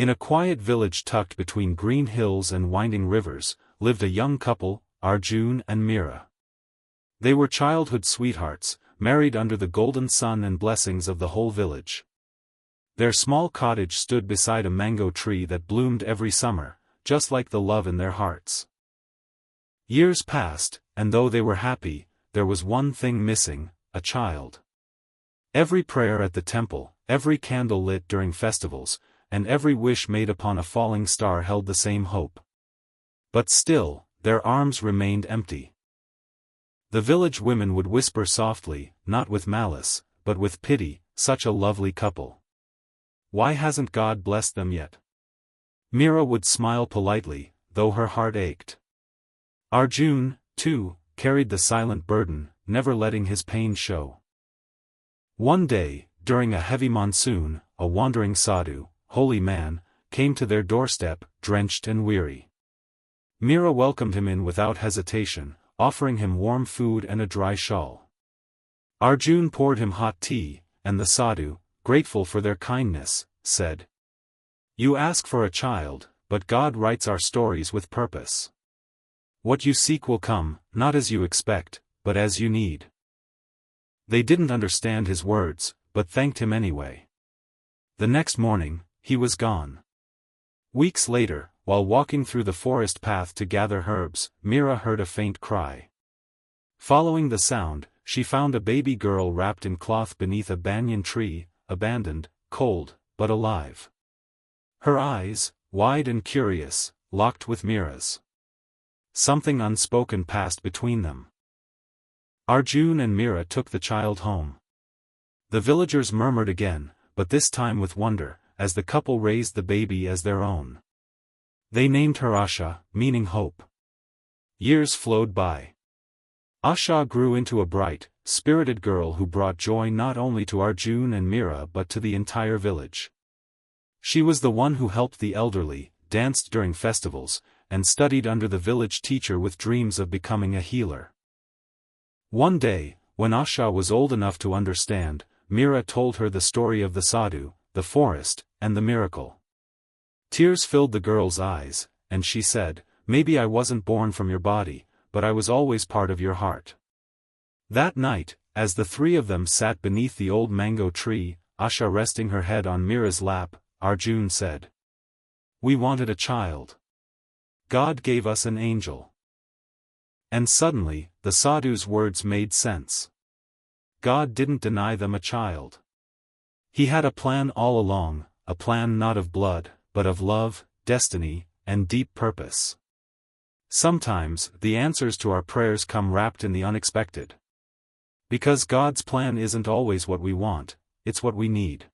In a quiet village tucked between green hills and winding rivers, lived a young couple, Arjun and Meera. They were childhood sweethearts, married under the golden sun and blessings of the whole village. Their small cottage stood beside a mango tree that bloomed every summer, just like the love in their hearts. Years passed, and though they were happy, there was one thing missing: a child. Every prayer at the temple, every candle lit during festivals, and every wish made upon a falling star held the same hope. But still, their arms remained empty. The village women would whisper softly, not with malice, but with pity, "Such a lovely couple. Why hasn't God blessed them yet?" Meera would smile politely, though her heart ached. Arjun, too, carried the silent burden, never letting his pain show. One day, during a heavy monsoon, a wandering sadhu, holy man, came to their doorstep, drenched and weary. Meera welcomed him in without hesitation, offering him warm food and a dry shawl. Arjun poured him hot tea, and the sadhu, grateful for their kindness, said, "You ask for a child, but God writes our stories with purpose. What you seek will come, not as you expect, but as you need." They didn't understand his words, but thanked him anyway. The next morning, he was gone. Weeks later, while walking through the forest path to gather herbs, Meera heard a faint cry. Following the sound, she found a baby girl wrapped in cloth beneath a banyan tree, abandoned, cold, but alive. Her eyes, wide and curious, locked with Meera's. Something unspoken passed between them. Arjun and Meera took the child home. The villagers murmured again, but this time with wonder, as the couple raised the baby as their own. They named her Asha, meaning hope. Years flowed by. Asha grew into a bright, spirited girl who brought joy not only to Arjun and Meera but to the entire village. She was the one who helped the elderly, danced during festivals, and studied under the village teacher with dreams of becoming a healer. One day, when Asha was old enough to understand, Meera told her the story of the sadhu, the forest, and the miracle. Tears filled the girl's eyes, and she said, "Maybe I wasn't born from your body, but I was always part of your heart." That night, as the three of them sat beneath the old mango tree, Asha resting her head on Meera's lap, Arjun said, "We wanted a child. God gave us an angel." And suddenly, the sadhu's words made sense. God didn't deny them a child. He had a plan all along, a plan not of blood, but of love, destiny, and deep purpose. Sometimes, the answers to our prayers come wrapped in the unexpected. Because God's plan isn't always what we want, it's what we need.